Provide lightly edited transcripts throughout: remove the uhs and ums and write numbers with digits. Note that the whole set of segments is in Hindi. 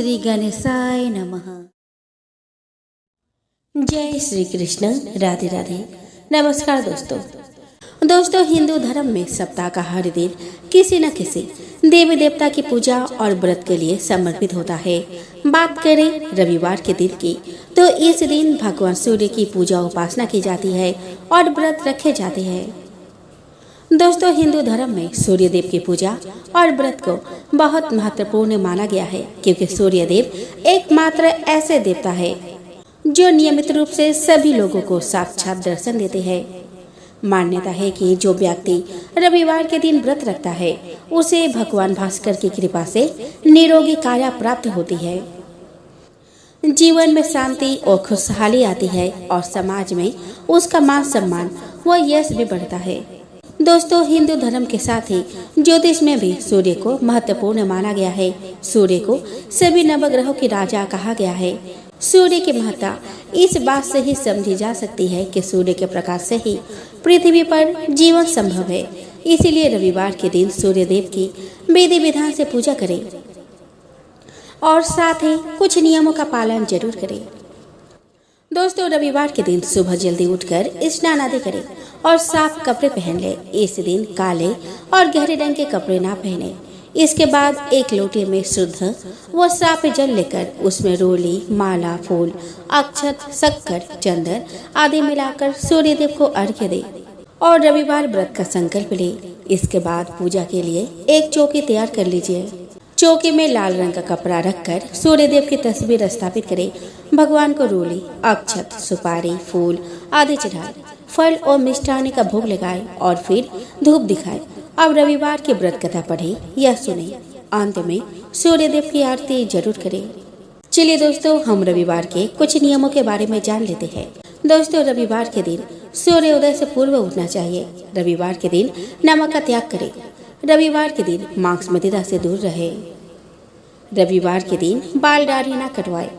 श्री गणेशाय नमः। जय श्री कृष्ण। राधे राधे। नमस्कार दोस्तों, हिंदू धर्म में सप्ताह का हर दिन किसी न किसी देवी देवता की पूजा और व्रत के लिए समर्पित होता है। बात करें रविवार के दिन की, तो इस दिन भगवान सूर्य की पूजा उपासना की जाती है और व्रत रखे जाते हैं। दोस्तों, हिंदू धर्म में सूर्य देव की पूजा और व्रत को बहुत महत्वपूर्ण माना गया है, क्योंकि सूर्य देव एकमात्र ऐसे देवता है जो नियमित रूप से सभी लोगों को साक्षात दर्शन देते हैं। मान्यता है कि जो व्यक्ति रविवार के दिन व्रत रखता है, उसे भगवान भास्कर की कृपा से निरोगी काया प्राप्त होती है, जीवन में शांति और खुशहाली आती है और समाज में उसका मान सम्मान व यश भी बढ़ता है। दोस्तों, हिंदू धर्म के साथ ही ज्योतिष में भी सूर्य को महत्वपूर्ण माना गया है। सूर्य को सभी नवग्रहों की राजा कहा गया है। सूर्य की महत्ता इस बात से ही समझी जा सकती है कि सूर्य के प्रकाश से ही पृथ्वी पर जीवन संभव है। इसीलिए रविवार के दिन सूर्य देव की विधि विधान से पूजा करें और साथ ही कुछ नियमों का पालन जरूर करें। दोस्तों, रविवार के दिन सुबह जल्दी उठकर स्नान आदि करें और साफ कपड़े पहन ले। इस दिन काले और गहरे रंग के कपड़े ना पहने। इसके बाद एक लोटे में शुद्ध व साफ जल लेकर उसमें रोली, माला, फूल, अक्षत, शक्कर, चंदन आदि मिलाकर सूर्य देव को अर्घ्य दे और रविवार व्रत का संकल्प ले। इसके बाद पूजा के लिए एक चौकी तैयार कर लीजिए। चौकी में लाल रंग का कपड़ा रखकर सूर्य देव की तस्वीर स्थापित करें। भगवान को रोली, अक्षत, सुपारी, फूल आदि चढ़ाए, फल और मिष्ठान का भोग लगाए और फिर धूप दिखाए। अब रविवार की व्रत कथा पढ़े या सुने। अंत में सूर्य देव की आरती जरूर करें। चलिए दोस्तों, हम रविवार के कुछ नियमों के बारे में जान लेते हैं। दोस्तों, रविवार के दिन सूर्योदय से पूर्व उठना चाहिए। रविवार के दिन नमक का त्याग करें। रविवार के दिन मांस मदिरा से दूर रहे। रविवार के दिन बाल दाढ़ी न कटवाए।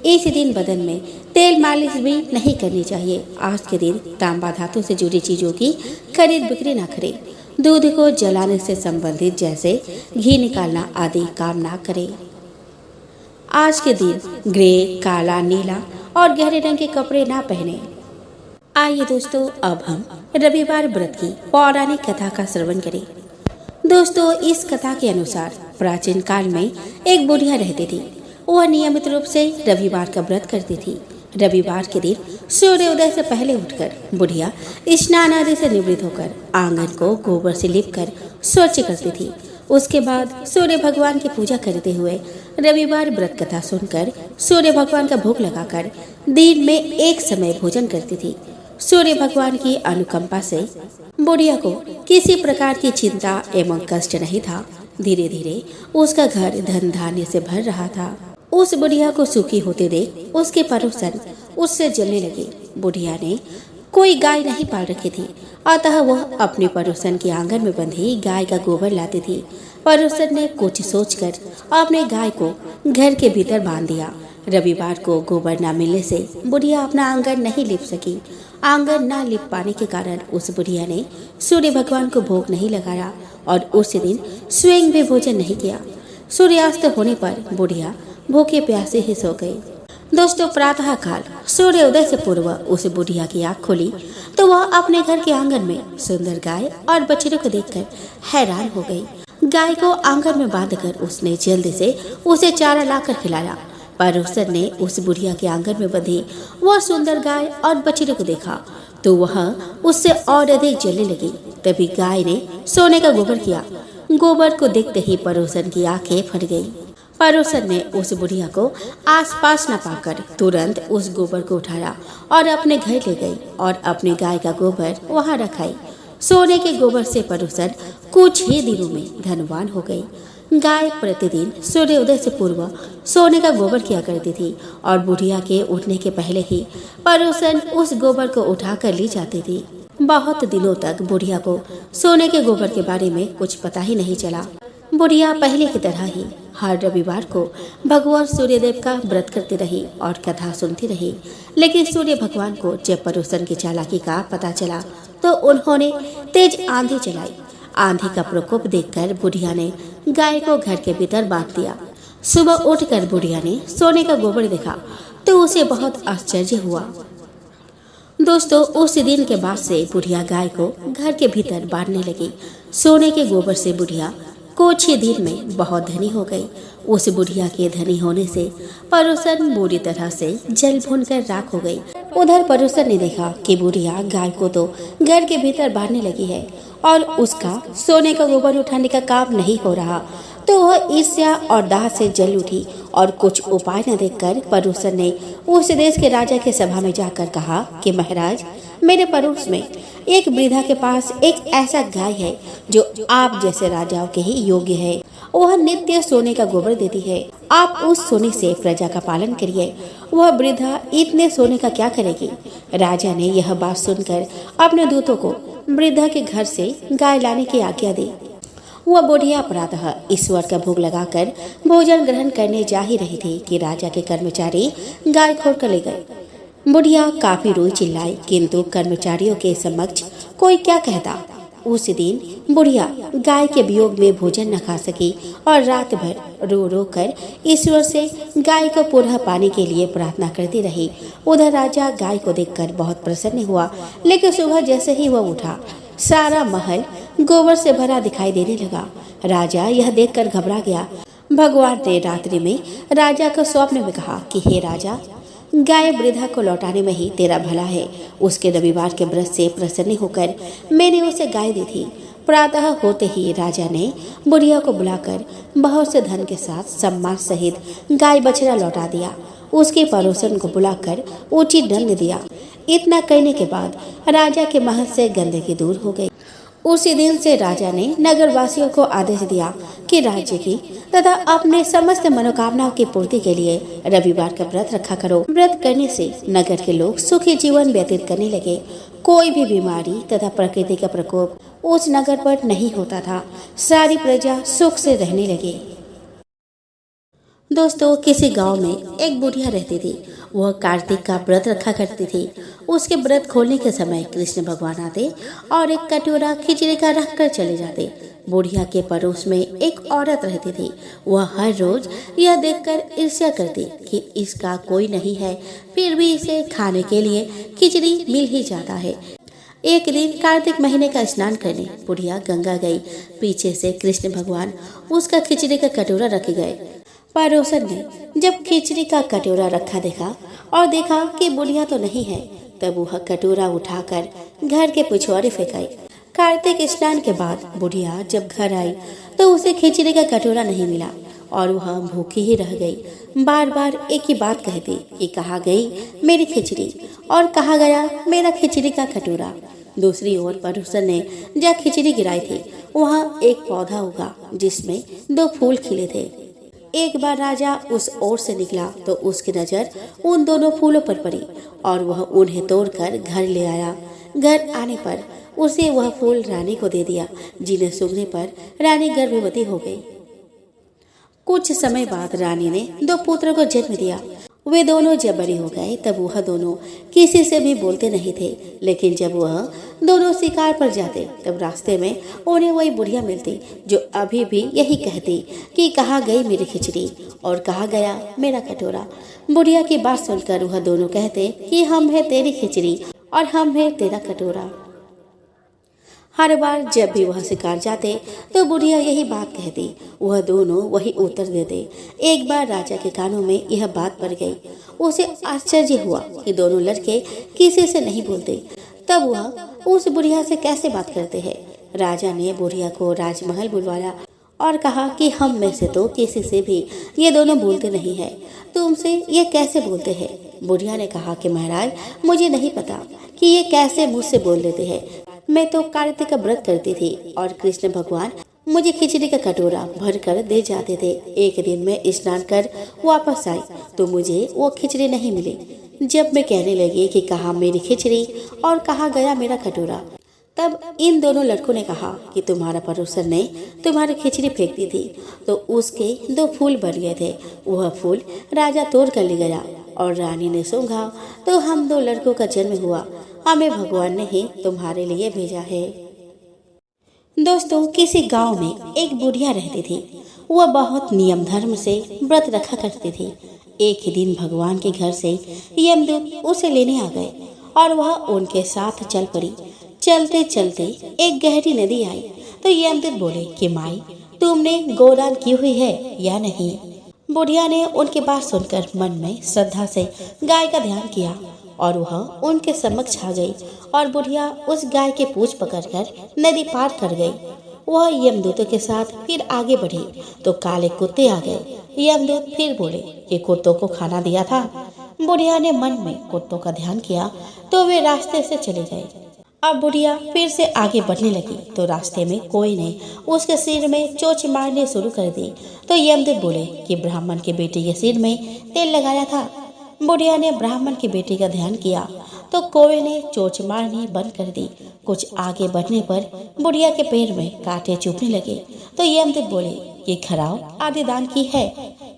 इस दिन बदन में तेल मालिश भी नहीं करनी चाहिए। आज के दिन तांबा धातु से जुड़ी चीजों की खरीद बिक्री न करें। दूध को जलाने से संबंधित जैसे घी निकालना आदि काम ना करें। आज के दिन ग्रे, काला, नीला और गहरे रंग के कपड़े ना पहने। आइए दोस्तों, अब हम रविवार व्रत की पौराणिक कथा का श्रवण करें। दोस्तों, इस कथा के अनुसार प्राचीन काल में एक बुढ़िया रहती थी। वह नियमित रूप से रविवार का व्रत करती थी। रविवार के दिन सूर्योदय से पहले उठकर बुढ़िया स्नान आदि से निवृत्त होकर आंगन को गोबर से लिपकर स्वच्छ करती थी। उसके बाद सूर्य भगवान की पूजा करते हुए रविवार व्रत कथा सुनकर सूर्य भगवान का भोग लगाकर दिन में एक समय भोजन करती थी। सूर्य भगवान की अनुकंपा से बुढ़िया को किसी प्रकार की चिंता एवं कष्ट नहीं था। धीरे धीरे उसका घर धन धान्य से भर रहा था। उस बुढ़िया को सुखी होते देख उसके पड़ोसन उससे जलने लगे। बुढ़िया ने कोई गाय नहीं पाल रखी थी, अतः वह अपने पड़ोसन के आंगन में बंधी गाय का गोबर लाती थी। पड़ोसन ने कुछ सोचकर अपने गाय को घर के भीतर बांध दिया। रविवार को गोबर न मिलने से बुढ़िया अपना आंगन नहीं लिप सकी। आंगन न लिप पाने के कारण उस बुढ़िया ने सूर्य भगवान को भोग नहीं लगाया और उस दिन स्वयं भी भोजन नहीं किया। सूर्यास्त होने पर बुढ़िया भूखे प्यासे ही सो गई। दोस्तों, प्रातः काल सूर्योदय से पूर्व उस बुढ़िया की आँख खुली तो वह अपने घर के आंगन में सुंदर गाय और बछड़े को देखकर हैरान हो गई। गाय को आंगन में बांधकर उसने जल्दी से उसे चारा लाकर खिलाया। पड़ोसन ने उस बुढ़िया के आंगन में बंधी वह सुंदर गाय और बछड़े को देखा तो वह उससे और अधिक जलने लगी। तभी गाय ने सोने का गोबर किया। गोबर को देखते ही पड़ोसन की आंखें फट गई। पड़ोसन ने उस बुढ़िया को आसपास न पाकर तुरंत उस गोबर को उठाया और अपने घर ले गई और अपनी गाय का गोबर वहां रखाई। सोने के गोबर से पड़ोसन कुछ ही दिनों में धनवान हो गई। गाय प्रतिदिन सूर्योदय से पूर्व सोने का गोबर किया करती थी और बुढ़िया के उठने के पहले ही पड़ोसन उस गोबर को उठा कर ली जाती थी। बहुत दिनों तक बुढ़िया को सोने के गोबर के बारे में कुछ पता ही नहीं चला। बुढ़िया पहले की तरह ही हर रविवार को भगवान सूर्यदेव का व्रत करती रही और कथा सुनती रही। लेकिन सूर्य भगवान को जब पड़ोसन की चालाकी का पता चला तो उन्होंने तेज आंधी चलाई। आंधी का प्रकोप देखकर बुढ़िया ने गाय को घर के भीतर बांध दिया सुबह उठकर बुढ़िया ने सोने का गोबर देखा तो उसे बहुत आश्चर्य हुआ। दोस्तों, उस दिन के बाद से बुढ़िया गाय को घर के भीतर बांधने लगी। सोने के गोबर से बुढ़िया कुछ ही दिन में बहुत धनी हो गई। उस बुढ़िया के धनी होने से पड़ोसन बुरी तरह से जल भून कर राख हो गई। उधर पड़ोसन ने देखा कि बुढ़िया गाय को तो घर के भीतर बांधने लगी है और उसका सोने का गोबर उठाने का काम नहीं हो रहा, तो वह ईर्ष्या और दाह से जल उठी और कुछ उपाय न देखकर पड़ोसन ने उस देश के राजा के सभा में जाकर कहा कि महाराज, मेरे पड़ोस में एक वृद्धा के पास एक ऐसा गाय है जो आप जैसे राजाओं के ही योग्य है। वह नित्य सोने का गोबर देती है। आप उस सोने से प्रजा का पालन करिए। वह वृद्धा इतने सोने का क्या करेगी? राजा ने यह बात सुनकर अपने दूतों को वृद्धा के घर से गाय लाने की आज्ञा दी। वह बुढ़िया प्रातः ईश्वर का भोग लगाकर भोजन ग्रहण करने जा ही रही थी कि राजा के कर्मचारी गाय खोल कर ले गए। बुढ़िया काफी रोई चिल्लाई, किंतु कर्मचारियों के समक्ष कोई क्या कहता। उस दिन बुढ़िया गाय के वियोग में भोजन न खा सकी और रात भर रो रो कर ईश्वर से गाय को पुनः पाने के लिए प्रार्थना करती रही। उधर राजा गाय को देखकर बहुत प्रसन्न हुआ, लेकिन सुबह जैसे ही वह उठा, सारा महल गोबर से भरा दिखाई देने लगा। राजा यह देखकर घबरा गया। भगवान ने रात्रि में राजा को स्वप्न में कहा कि हे राजा, गाय वृद्धा को लौटाने में ही तेरा भला है। उसके रविवार के व्रत से प्रसन्न होकर मैंने उसे गाय दी थी। प्रातः होते ही राजा ने बुढ़िया को बुलाकर बहुत से धन के साथ सम्मान सहित गाय बछड़ा लौटा दिया। उसके पड़ोसन को बुलाकर उचित दंड दिया। इतना करने के बाद राजा के महल से गंदगी दूर हो गई। उसी दिन से राजा ने नगरवासियों को आदेश दिया कि राज्य की तथा अपने समस्त मनोकामनाओं की पूर्ति के लिए रविवार का व्रत रखा करो। व्रत करने से नगर के लोग सुखी जीवन व्यतीत करने लगे। कोई भी बीमारी तथा प्रकृति का प्रकोप उस नगर पर नहीं होता था। सारी प्रजा सुख से रहने लगी। दोस्तों, किसी गांव में एक बुढ़िया रहती थी। वह कार्तिक का व्रत रखा करती थी। उसके व्रत खोलने के समय कृष्ण भगवान आते और एक कटोरा खिचड़ी का रख कर चले जाते। बुढ़िया के पड़ोस में एक औरत रहती थी। वह हर रोज यह देखकर ईर्ष्या करती कि इसका कोई नहीं है, फिर भी इसे खाने के लिए खिचड़ी मिल ही जाता है। एक दिन कार्तिक महीने का स्नान करने बुढ़िया गंगा गई। पीछे से कृष्ण भगवान उसका खिचड़ी का कटोरा रखे गए। पड़ोसन ने जब खिचड़ी का कटोरा रखा देखा और देखा कि बुढ़िया तो नहीं है, तब वह कटोरा उठाकर घर के पिछवाड़े फेंकाई। कार्तिक स्नान के बाद बुढ़िया जब घर आई तो उसे खिचड़ी का कटोरा नहीं मिला और वह भूखी ही रह गई। बार बार एक ही बात कहती कि कहाँ गई मेरी खिचड़ी और कहाँ गया मेरा खिचड़ी का कटोरा। दूसरी ओर पड़ोसन ने जब खिचड़ी गिराई थी, वहाँ एक पौधा उगा जिसमें 2 फूल खिले थे। एक बार राजा उस ओर से निकला तो उसकी नजर उन दोनों फूलों पर पड़ी और वह उन्हें तोड़कर घर ले आया। घर आने पर उसे वह फूल रानी को दे दिया, जिन्हें सूंघने पर रानी गर्भवती हो गई। कुछ समय बाद रानी ने 2 पुत्रों को जन्म दिया। वे दोनों जब बड़े हो गए तब वह दोनों किसी से भी बोलते नहीं थे, लेकिन जब वह दोनों शिकार पर जाते तब रास्ते में उन्हें वही बुढ़िया मिलती जो अभी भी यही कहती कि कहाँ गई मेरी खिचड़ी और कहाँ गया मेरा कटोरा। बुढ़िया की बात सुनकर वह दोनों कहते कि हम है तेरी खिचड़ी और हम है तेरा कटोरा। हर बार जब भी वह शिकार जाते तो बुढ़िया यही बात कहती, वह दोनों वही उत्तर देते। एक बार राजा के कानों में यह बात पड़ गई। उसे आश्चर्य हुआ कि दोनों लड़के किसी से नहीं बोलते, तब वह उस बुढ़िया से कैसे बात करते हैं। राजा ने बुढ़िया को राजमहल बुलवाया और कहा कि हम में से तो किसी से भी ये दोनों बोलते नहीं है, तुमसे ये कैसे बोलते हैं। बुढ़िया ने कहा कि महाराज, मुझे नहीं पता कि ये कैसे मुझसे बोल लेते हैं। मैं तो कार्तिक का व्रत करती थी और कृष्ण भगवान मुझे खिचड़ी का कटोरा भर कर दे जाते थे। एक दिन मैं स्नान कर वापस आई तो मुझे वो खिचड़ी नहीं मिली। जब मैं कहने लगी कि कहाँ मेरी खिचड़ी और कहाँ गया मेरा कटोरा, तब इन दोनों लड़कों ने कहा कि तुम्हारा पड़ोसन ने तुम्हारी खिचड़ी फेंक दी थी तो उसके 2 फूल बन गए थे। वह फूल राजा तोड़ कर ले गया और रानी ने सूंघा तो हम 2 लड़कों का जन्म हुआ। हमें भगवान ने ही तुम्हारे लिए भेजा है। दोस्तों, किसी गांव में एक बुढ़िया रहती थी। वह बहुत नियम धर्म से व्रत रखा करती थी। एक ही दिन भगवान के घर से यमदूत उसे लेने आ गए और वह उनके साथ चल पड़ी। चलते चलते एक गहरी नदी आई तो यमदूत बोले कि माई, तुमने गोदान की हुई है या नहीं। बुढ़िया ने उनकी बात सुनकर मन में श्रद्धा से गाय का ध्यान किया और वह उनके समक्ष आ गई और बुढ़िया उस गाय के पूंछ पकड़कर नदी पार कर गई। वह यमदूतों के साथ फिर आगे बढ़ी तो काले कुत्ते आ गए। यमदूत फिर बोले कि कुत्तों को खाना दिया था। बुढ़िया ने मन में कुत्तों का ध्यान किया तो वे रास्ते से चले गए। अब बुढ़िया फिर से आगे बढ़ने लगी तो रास्ते में कोई ने उसके सिर में चोंच मारने शुरू कर दी तो यमदूत बोले कि ब्राह्मण के बेटे के सिर में तेल लगाया था। बुढ़िया ने ब्राह्मण के बेटे का ध्यान किया तो कोई ने चोंच मारनी बंद कर दी। कुछ आगे बढ़ने पर बुढ़िया के पैर में कांटे चुभने लगे तो यमदूत बोले कि खराव आदि दान की है।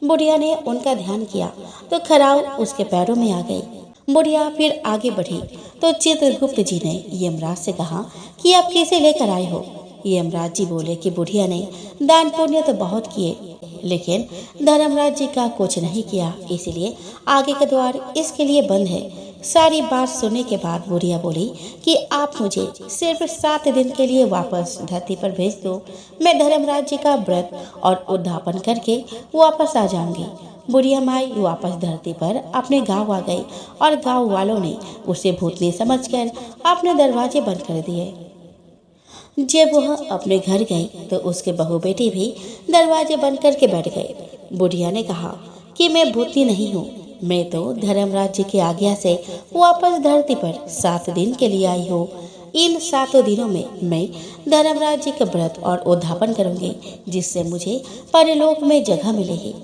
बुढ़िया ने उनका ध्यान किया तो खराव उसके पैरों में आ गई। बुढ़िया फिर आगे बढ़ी तो चित्रगुप्त जी ने यमराज से कहा कि आप कैसे लेकर आए हो। यमराज जी बोले कि बुढ़िया ने दान पुण्य तो बहुत किए लेकिन धर्मराज जी का कुछ नहीं किया, इसलिए आगे का द्वार इसके लिए बंद है। सारी बात सुनने के बाद बुढ़िया बोली कि आप मुझे सिर्फ 7 दिन के लिए वापस धरती पर भेज दो। मैं धर्मराज जी का व्रत और उद्यापन करके वापस आ जाऊंगी। बुढ़िया माई वापस धरती पर अपने गांव आ गई और गांव वालों ने उसे भूतनी समझकर अपने दरवाजे बंद कर दिए। जब वह अपने घर गई तो उसके बहू बेटी भी दरवाजे बंद करके बैठ गए। बुढ़िया ने कहा कि मैं भूतनी नहीं हूँ, मैं तो धर्मराज जी की आज्ञा से वापस धरती पर 7 दिन के लिए आई हूँ। इन 7 दिनों में मैं धर्मराज जी का व्रत और उद्यापन करूंगी जिससे मुझे परलोक में जगह मिलेगी।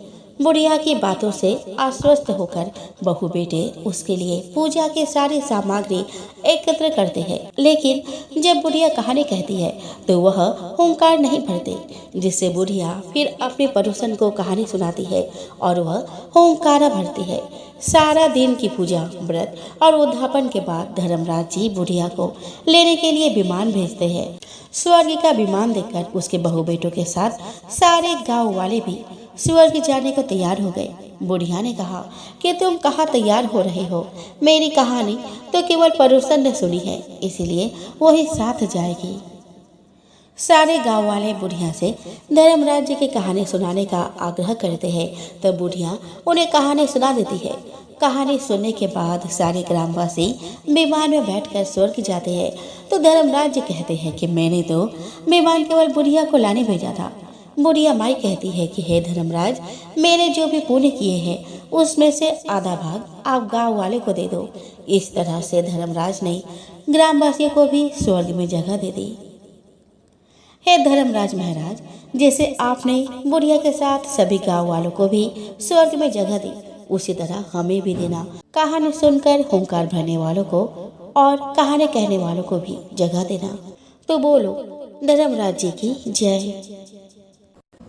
बुढ़िया की बातों से आश्वस्त होकर बहू बेटे उसके लिए पूजा की सारी सामग्री एकत्र करते हैं, लेकिन जब बुढ़िया कहानी कहती है तो वह हुंकार नहीं भरते, जिससे बुढ़िया फिर अपने पड़ोसन को कहानी सुनाती है और वह हुंकारा भरती है। सारा दिन की पूजा व्रत और उद्यापन के बाद धर्मराज जी बुढ़िया को लेने के लिए विमान भेजते हैं। स्वर्ग का विमान देखकर उसके बहू बेटों के साथ सारे गाँव वाले भी स्वर्ग जाने को तैयार हो गए। बुढ़िया ने कहा कि तुम कहाँ तैयार हो रहे हो, मेरी कहानी तो केवल पड़ोसन ने सुनी है, इसलिए वही साथ जाएगी। सारे गांव वाले बुढ़िया से धर्मराज जी की कहानी सुनाने का आग्रह करते हैं तो बुढ़िया उन्हें कहानी सुना देती है। कहानी सुनने के बाद सारे ग्रामवासी विमान में बैठकर स्वर्ग जाते हैं तो धर्मराज जी कहते हैं कि मैंने तो विमान केवल बुढ़िया को लाने भेजा था। बुढ़िया माई कहती है कि हे धर्मराज, मैंने जो भी पुण्य किए हैं उसमें से आधा भाग आप गांव वाले को दे दो। इस तरह से धर्मराज ने ग्रामवासियों को भी स्वर्ग में जगह दे दी। हे धर्मराज महाराज, जैसे आपने बुढ़िया के साथ सभी गांव वालों को भी स्वर्ग में जगह दी, उसी तरह हमें भी देना। कहानी सुनकर हुंकार भरने वालों को और कहानी कहने वालों को भी जगह देना। तो बोलो धर्मराज जी की जय।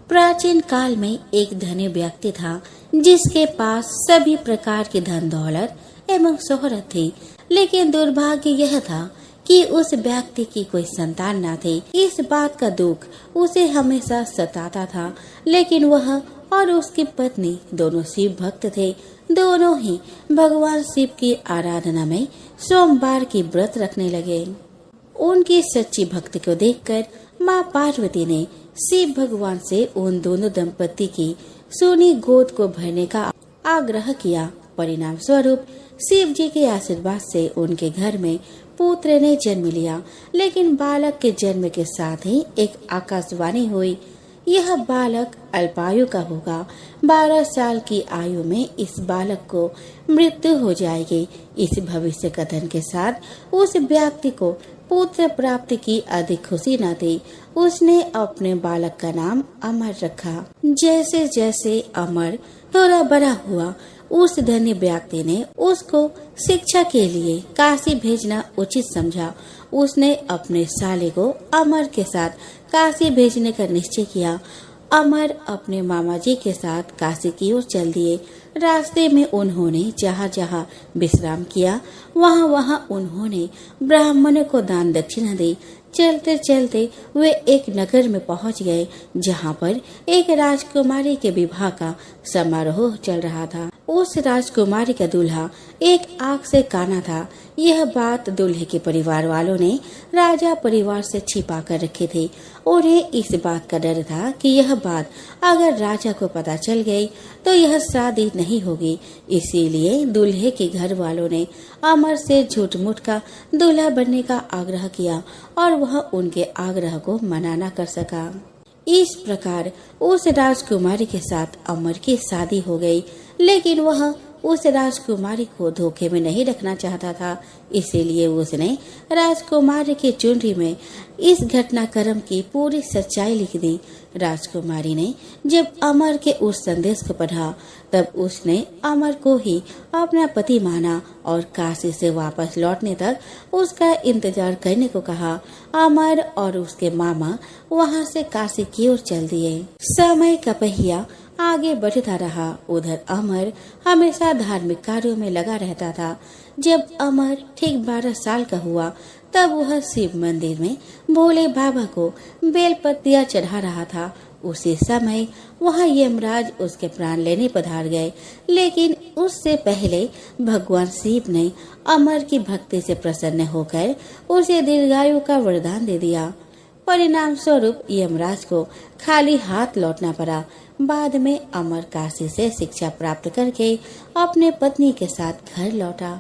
प्राचीन काल में एक धनी व्यक्ति था जिसके पास सभी प्रकार की धन दौलत एवं शोहरत थी, लेकिन दुर्भाग्य यह था कि उस व्यक्ति की कोई संतान न थी। इस बात का दुख उसे हमेशा सताता था, लेकिन वह और उसकी पत्नी दोनों शिव भक्त थे। दोनों ही भगवान शिव की आराधना में सोमवार की व्रत रखने लगे। उनकी सच्ची भक्ति को देखकर माँ पार्वती ने शिव भगवान से उन दोनों दंपति की सोनी गोद को भरने का आग्रह किया। परिणाम स्वरूप शिव जी के आशीर्वाद से उनके घर में पुत्र ने जन्म लिया, लेकिन बालक के जन्म के साथ ही एक आकाशवाणी हुई, यह बालक अल्पायु का होगा। 12 साल की आयु में इस बालक को मृत्यु हो जाएगी। इस भविष्य कथन के साथ उस व्यक्ति को पुत्र प्राप्ति की अधिक खुशी न थी। उसने अपने बालक का नाम अमर रखा। जैसे जैसे अमर थोड़ा बड़ा हुआ, उस धनी व्यक्ति ने उसको शिक्षा के लिए काशी भेजना उचित समझा। उसने अपने साले को अमर के साथ काशी भेजने का निश्चय किया। अमर अपने मामा जी के साथ काशी की ओर चल दिए। रास्ते में उन्होंने जहाँ जहाँ विश्राम किया, वहाँ वहाँ उन्होंने ब्राह्मणों को दान दक्षिणा दी। चलते चलते वे एक नगर में पहुंच गए जहां पर एक राजकुमारी के विवाह का समारोह चल रहा था। उस राजकुमारी का दूल्हा एक आग से काना था। यह बात दूल्हे के परिवार वालों ने राजा परिवार से छिपा कर रखे थे। उन्हें इस बात का डर था कि यह बात अगर राजा को पता चल गई तो यह शादी नहीं होगी। इसीलिए दूल्हे के घर वालों ने अमर से झूठ मूठ का दूल्हा बनने का आग्रह किया और वह उनके आग्रह को मना न कर सका। इस प्रकार उस राजकुमारी के साथ अमर की शादी हो गई, लेकिन वह उस राजकुमारी को धोखे में नहीं रखना चाहता था। इसीलिए उसने राजकुमारी की चुनरी में इस घटनाक्रम की पूरी सच्चाई लिख दी। राजकुमारी ने जब अमर के उस संदेश को पढ़ा तब उसने अमर को ही अपना पति माना और काशी से वापस लौटने तक उसका इंतजार करने को कहा। अमर और उसके मामा वहां से काशी की ओर चल दिए। समय का पहिया आगे बढ़ता रहा। उधर अमर हमेशा धार्मिक कार्यों में लगा रहता था। जब अमर ठीक 12 साल का हुआ तब वह शिव मंदिर में भोले बाबा को बेलपत्तियां चढ़ा रहा था। उसी समय वहां यमराज उसके प्राण लेने पधार गए, लेकिन उससे पहले भगवान शिव ने अमर की भक्ति से प्रसन्न होकर उसे दीर्घायु का वरदान दे दिया। परिणाम स्वरूप यमराज को खाली हाथ लौटना पड़ा। बाद में अमर काशी से शिक्षा प्राप्त करके अपने पत्नी के साथ घर लौटा।